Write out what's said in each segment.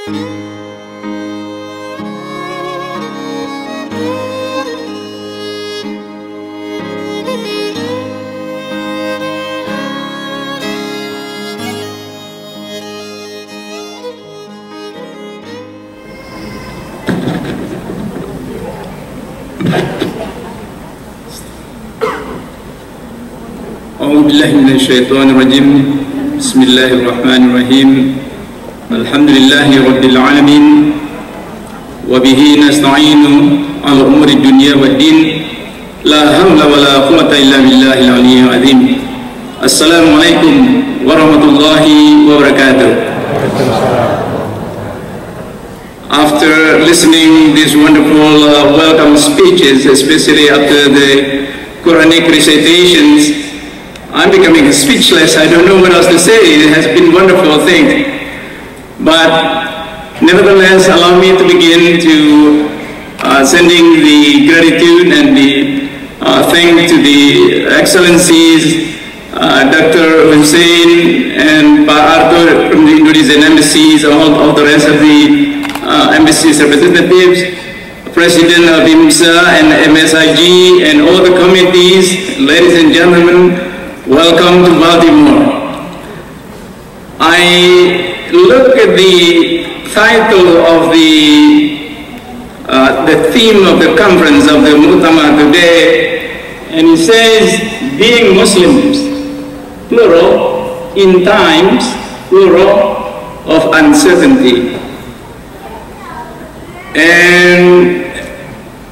A'udzubillahiminasyaitonirrajim. Bismillahirrahmanirrahim. Alhamdulillahi rabbil alamin. Wa bihi nasta'inu ala umuri dunya waddin. La hawla wa la quwwata illa billahil aliyyil azim. Assalamualaikum warahmatullahi wabarakatuh. After listening these wonderful welcome speeches, especially after the Quranic recitations, I'm becoming speechless. I don't know what else to say. It has been a wonderful thing. But nevertheless, allow me to begin to sending the gratitude and the thank to the Excellencies Dr. Hussein and Pa Arthur from the Indonesian embassies, all the rest of the embassies representatives, President of IMSA and MSIG and all the committees. Ladies and gentlemen, welcome to Baltimore. I look at the title of the theme of the conference of the Mu'tamar today, and it says, being Muslims, plural, in times, plural, of uncertainty. And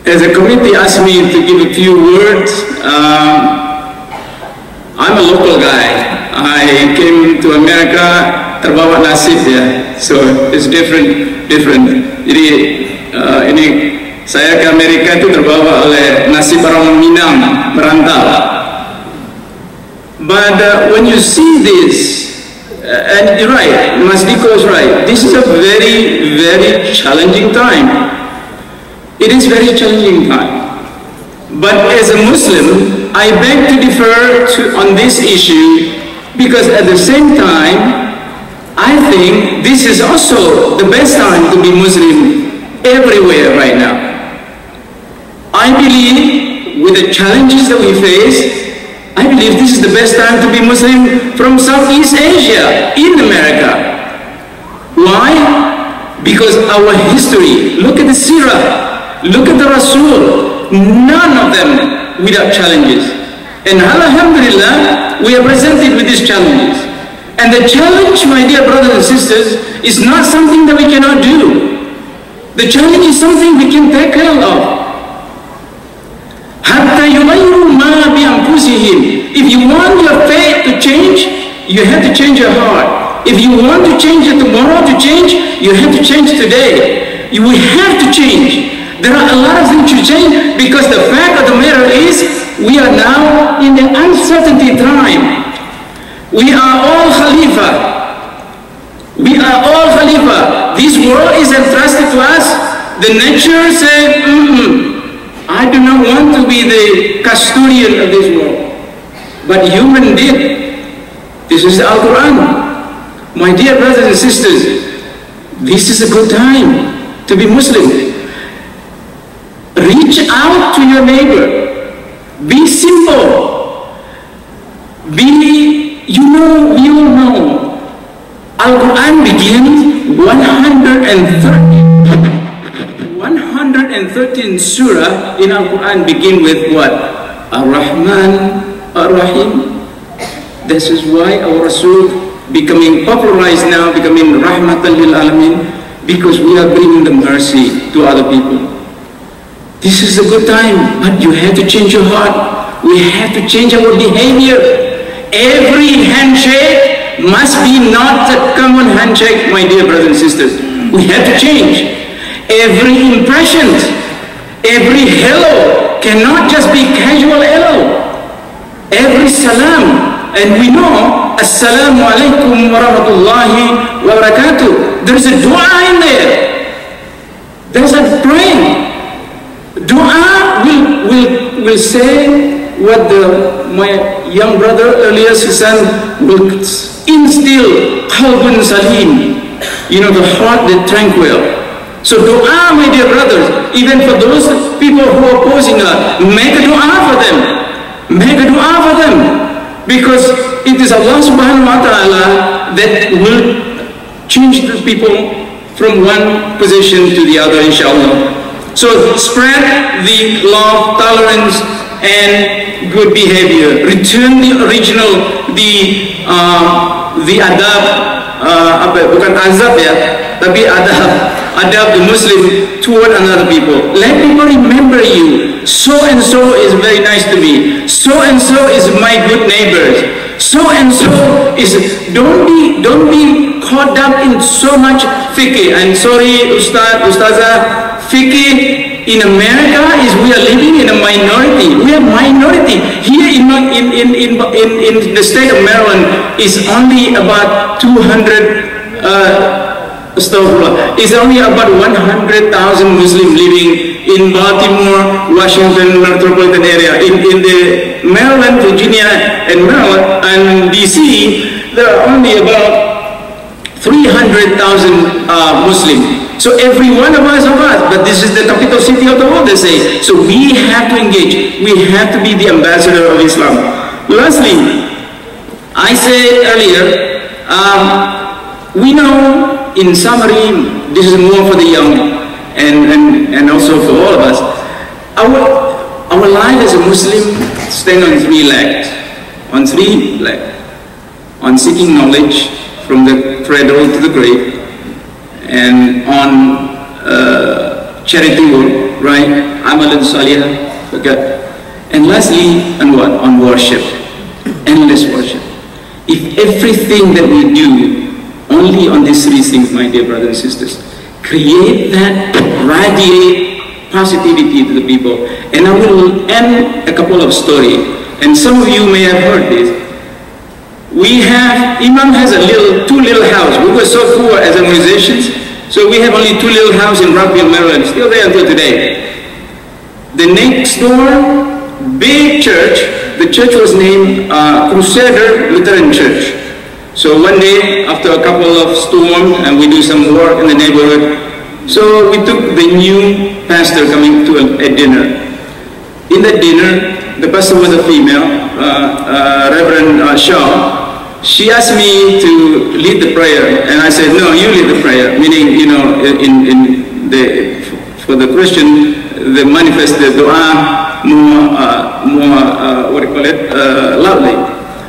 as a committee asked me to give a few words, I'm a local guy. I came to America, terbawa nasib ya, so it's different. Jadi ini saya ke Amerika itu terbawa oleh nasib orang Minang, merantau. But when you see this, and you're right, Mas Diko is right, this is a very, very challenging time. It is very challenging time. But as a Muslim, I beg to differ on this issue, because at the same time, I think this is also the best time to be Muslim everywhere right now. I believe with the challenges that we face, I believe this is the best time to be Muslim from Southeast Asia, in America. Why? Because our history, look at the Sirah, look at the Rasul, none of them without challenges. And alhamdulillah, we are presented with these challenges. And the challenge, my dear brothers and sisters, is not something that we cannot do. The challenge is something we can take care of. Hatta yughayyiru ma bi anfusihim. If you want your faith to change, you have to change your heart. If you want to change it tomorrow to change, you have to change today. We have to change. There are a lot of things to change, because the fact of the matter is, we are now in the uncertainty time. We are all Khalifa. We are all Khalifa. This world is entrusted to us. The nature said, I do not want to be the custodian of this world. But human did. This is the Al-Quran. My dear brothers and sisters, this is a good time to be Muslim. Reach out to your neighbor. Be simple. Be, we all know. Al-Quran begins 113 surah in Al-Quran begin with what? Ar-Rahman, Ar-Rahim. This is why our Rasul becoming popularized now, becoming Rahmatan lil Alamin, because we are bringing the mercy to other people. This is a good time, but you have to change your heart. We have to change our behavior. Every handshake must be not a common handshake, my dear brothers and sisters. We have to change. Every impression, every hello cannot just be casual hello. Every salam, and we know, Assalamu alaikum wa rahmatullahi wa barakatuh. There's a dua in there. There's a praying. Dua will say what my young brother earlier, Susan, will instill qalbun salim, the heart that tranquil. So dua, my dear brothers, even for those people who are opposing us, make a dua for them. Make a dua for them. Because it is Allah subhanahu wa ta'ala that will change the people from one position to the other, inshallah. So spread the love, tolerance, and good behavior. Return the original, the adab, bukan azab ya, tapi adab the Muslim toward another people. Let people remember you. So and so is very nice to me. So and so is my good neighbors. So and so is. Don't be caught up in so much fiqh. I'm sorry, Ustazah. Fiqh in America is we are living in a minority. We are minority. Here in the state of Maryland is only about 200. It's only about 100,000 Muslims living in Baltimore, Washington metropolitan area. In the Maryland, Virginia, and Maryland and DC, there are only about 300,000 Muslims. So every one of us, but this is the capital city of the world, they say. So we have to engage. We have to be the ambassador of Islam. Lastly, I said earlier, we know, in summary, this is more for the young and also for all of us. Our life as a Muslim stands on three legs. On three legs. On seeking knowledge from the cradle to the grave, and on charity work, right? Amal al-salihah, okay. And lastly, on what? On worship. Endless worship. If everything that we do only on these three things, my dear brothers and sisters, create that radiate positivity to the people. And I will end a couple of stories. And some of you may have heard this. Imam has two little houses. We were so poor as musicians, so we have only two little houses in Rockville, Maryland, still there until today. The next door, big church, the church was named Crusader Lutheran Church. So one day, after a couple of storms, and we do some work in the neighborhood, so we took the new pastor coming to a dinner. In that dinner, the pastor was a female, Reverend Shaw. She asked me to lead the prayer, and I said, no, you lead the prayer, meaning, for the Christian, they manifest the dua more loudly.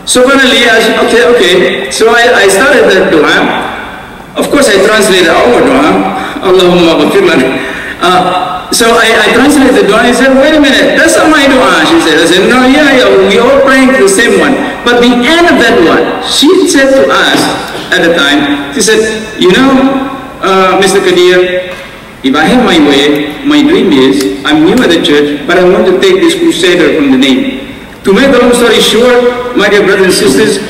So finally, I said, okay. So I started the dua. Of course, I translated our dua, Allahumma ghafir lana. So I translated the dua and I said, wait a minute, that's not my dua, she said. I said, no, yeah, we all praying the same one. But the end of that one, she said to us at the time, she said, Mr. Kadir, if I have my way, my dream is, I'm new at the church, but I want to take this Crusader from the name. To make the long story short, my dear brothers and sisters,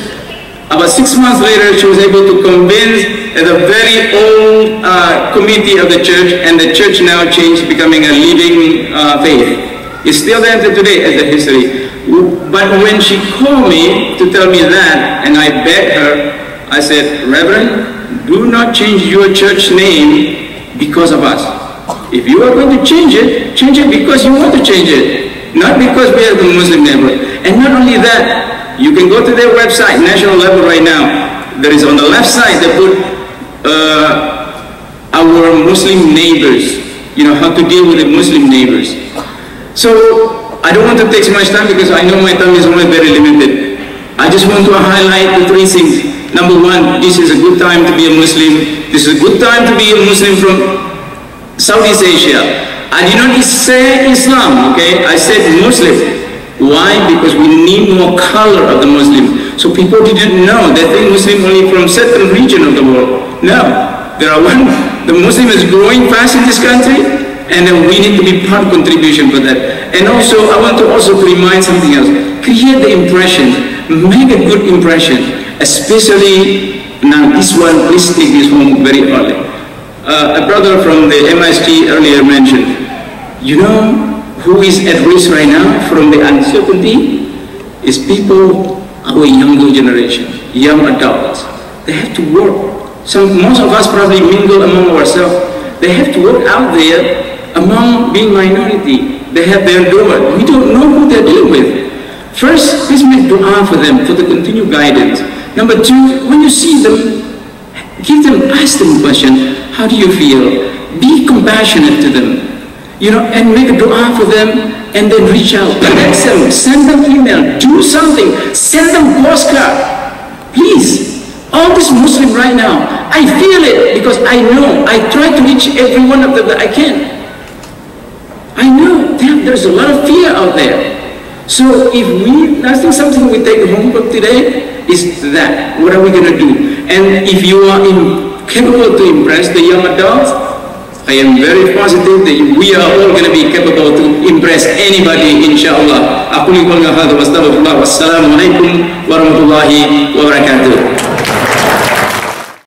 about 6 months later, she was able to convince the very old committee of the church, and the church now changed, becoming a living faith. It's still there until today as a history. But when she called me to tell me that, and I begged her, I said, Reverend, do not change your church name because of us. If you are going to change it because you want to change it, not because we are the Muslim neighborhood. And not only that, you can go to their website, national level right now. There is on the left side, they put our Muslim neighbors, how to deal with the Muslim neighbors. So I don't want to take so much time because I know my time is only very limited. I just want to highlight the three things. Number one, this is a good time to be a Muslim. This is a good time to be a Muslim from Southeast Asia. I did not say Islam, okay? I said Muslim. Why? Because we need more color of the Muslim. So people didn't know. They think Muslim only from certain region of the world. No. The Muslim is growing fast in this country, and then we need to be part contribution for that. And also, I want to also remind something else. Create the impression. Make a good impression. Especially, now this one, please take this home very early. A brother from the MST earlier mentioned, who is at risk right now from the uncertainty is people, our younger generation, young adults. They have to work Most of us probably mingle among ourselves. They have to work out there among being minority. They have their door. We don't know who they're dealing with. First, please make dua for them, for the continued guidance. Number two, when you see them, ask them a question. How do you feel? Be compassionate to them, and make a dua for them, and then reach out, text them, send them email, do something, send them postcard, please. All this Muslim right now, I feel it because I know, I try to reach every one of them that I can. I know there's a lot of fear out there. So I think something we take home from today is that, what are we going to do? And if you are capable to impress the young adults, I am very positive that we are all going to be capable to impress anybody, inshallah. Aku lihat hadza wa astaghfirullah. Wassalamu alaikum warahmatullahi wabarakatuh.